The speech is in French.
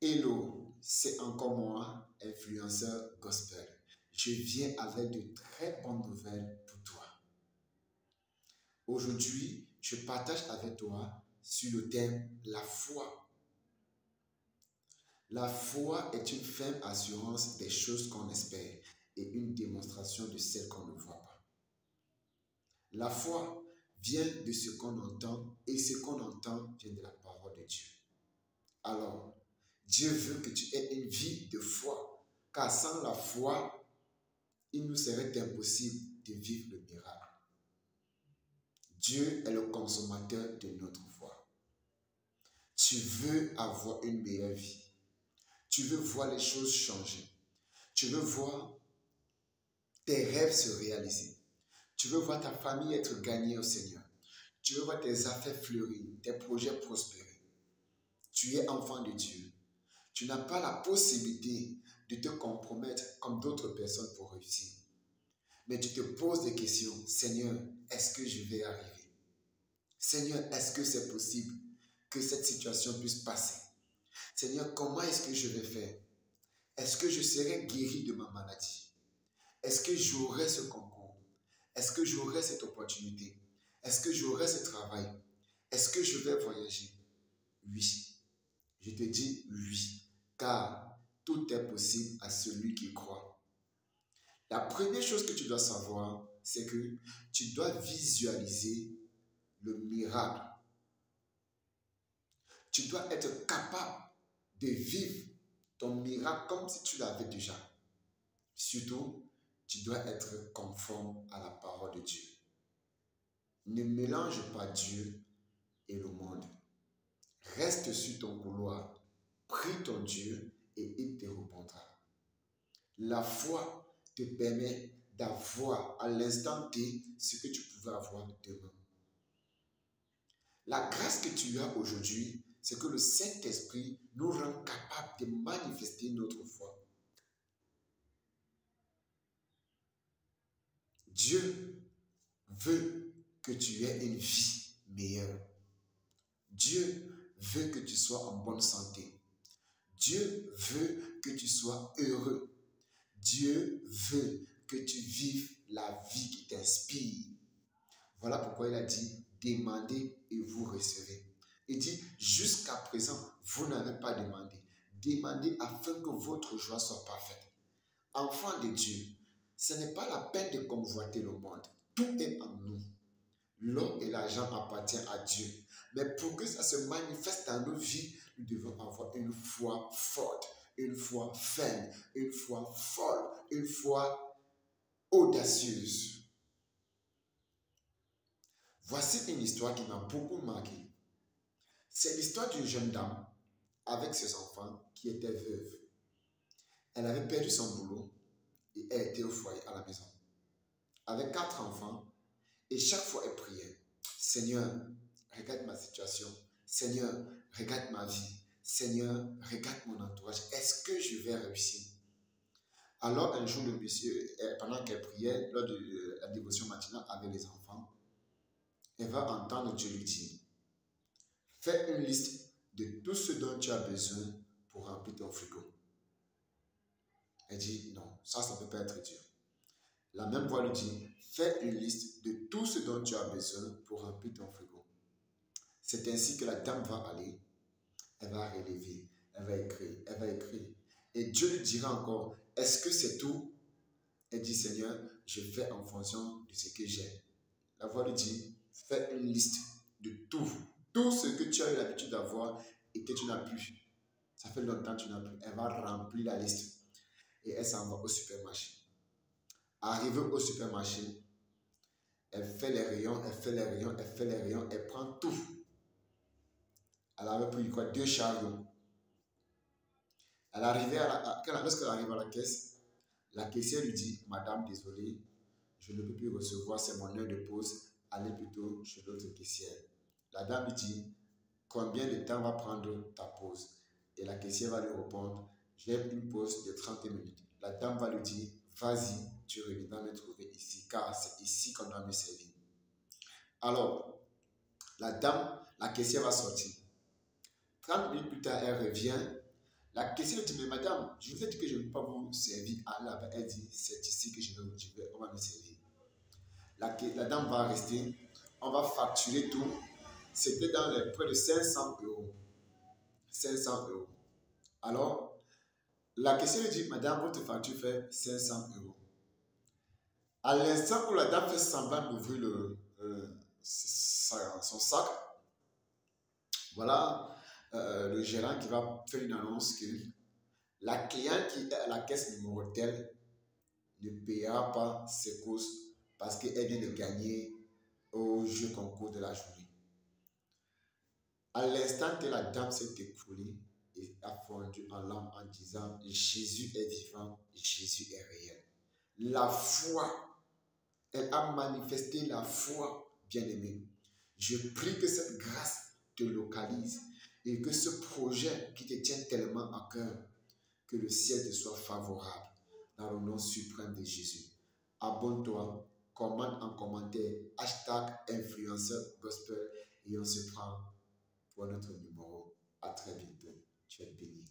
Hello, c'est encore moi, influenceur gospel. Je viens avec de très bonnes nouvelles pour toi. Aujourd'hui, je partage avec toi sur le thème la foi. La foi est une ferme assurance des choses qu'on espère et une démonstration de celles qu'on ne voit pas. La foi vient de ce qu'on entend et ce qu'on entend vient de la parole de Dieu. Alors, Dieu veut que tu aies une vie de foi, car sans la foi, il nous serait impossible de vivre le miracle. Dieu est le consommateur de notre foi. Tu veux avoir une meilleure vie. Tu veux voir les choses changer. Tu veux voir tes rêves se réaliser. Tu veux voir ta famille être gagnée au Seigneur. Tu veux voir tes affaires fleurir, tes projets prospérer. Tu es enfant de Dieu. Tu n'as pas la possibilité de te compromettre comme d'autres personnes pour réussir. Mais tu te poses des questions. Seigneur, est-ce que je vais arriver? Seigneur, est-ce que c'est possible que cette situation puisse passer? Seigneur, comment est-ce que je vais faire? Est-ce que je serai guéri de ma maladie? Est-ce que j'aurai ce concours? Est-ce que j'aurai cette opportunité? Est-ce que j'aurai ce travail? Est-ce que je vais voyager? Oui. Je te dis oui, car tout est possible à celui qui croit. La première chose que tu dois savoir, c'est que tu dois visualiser le miracle. Tu dois être capable de vivre ton miracle comme si tu l'avais déjà. Surtout, tu dois être conforme à la parole de Dieu. Ne mélange pas Dieu et le monde. Reste sur ton couloir, prie ton Dieu et il te répondra. La foi te permet d'avoir à l'instant T ce que tu pouvais avoir demain. La grâce que tu as aujourd'hui, c'est que le Saint-Esprit nous rend capables de manifester notre foi. Dieu veut que tu aies une vie meilleure. Dieu veut que tu sois en bonne santé. Dieu veut que tu sois heureux. Dieu veut que tu vives la vie qui t'inspire. Voilà pourquoi il a dit, demandez et vous recevez. Il dit, jusqu'à présent, vous n'avez pas demandé. Demandez afin que votre joie soit parfaite. Enfants de Dieu, ce n'est pas la peine de convoiter le monde. Tout est en nous. L'or et l'argent appartiennent à Dieu. Mais pour que ça se manifeste dans nos vies, nous devons avoir une foi forte, une foi ferme, une foi folle, une foi audacieuse. Voici une histoire qui m'a beaucoup marqué. C'est l'histoire d'une jeune dame avec ses enfants qui était veuve. Elle avait perdu son boulot et elle était au foyer à la maison. Avec 4 enfants et chaque fois elle priait. Seigneur, regarde ma situation. Seigneur, regarde ma vie. Seigneur, regarde mon entourage. Est-ce que je vais réussir? Alors un jour, le monsieur, pendant qu'elle priait, lors de la dévotion matinale avec les enfants, elle va entendre Dieu lui dire, fais une liste de tout ce dont tu as besoin pour remplir ton frigo. Elle dit, non, ça ne peut pas être Dieu. La même voix lui dit, fais une liste de tout ce dont tu as besoin pour remplir ton frigo. C'est ainsi que la dame va aller, elle va relever, elle va écrire, elle va écrire. Et Dieu lui dira encore, est-ce que c'est tout? Elle dit, Seigneur, je fais en fonction de ce que j'ai. La voix lui dit, fais une liste de tout ce que tu as eu l'habitude d'avoir et que tu n'as plus. Ça fait longtemps que tu n'as plus. Elle va remplir la liste et elle s'en va au supermarché. Arrivée au supermarché, elle fait les rayons, elle fait les rayons, elle fait les rayons, elle prend tout. Elle avait pris quoi? 2 chariots. Lorsqu'elle arrive à la caisse, la caissière lui dit, Madame, désolée, je ne peux plus recevoir, c'est mon heure de pause, allez plutôt chez l'autre caissière. La dame lui dit, combien de temps va prendre ta pause? Et la caissière va lui répondre, j'ai une pause de 30 minutes. La dame va lui dire, vas-y, tu reviendras me trouver ici, car c'est ici qu'on doit me servir. Alors, la caissière va sortir. 30 minutes plus tard, elle revient. La question dit, mais madame, je vous ai dit que je ne peux pas vous servir à là-bas. Elle dit, c'est ici que on va me servir. La dame va rester, on va facturer tout. C'était dans les près de 500 euros. 500 euros. Alors, la question dit, madame, votre facture fait 500 euros. À l'instant où la dame fait semblant d'ouvrir son sac, voilà le gérant qui va faire une annonce que la cliente qui est à la caisse numéro telle ne payera pas ses courses parce qu'elle vient de gagner au jeu concours de la journée. À l'instant que la dame s'est écroulée et a fondu en larmes en disant Jésus est vivant, Jésus est réel. La foi, elle a manifesté la foi, bien-aimée. Je prie que cette grâce te localise et que ce projet qui te tient tellement à cœur, que le ciel te soit favorable dans le nom suprême de Jésus. Abonne-toi, commente en commentaire, #influenceur gospel et on se prend pour notre numéro. À très bientôt. Tu es béni.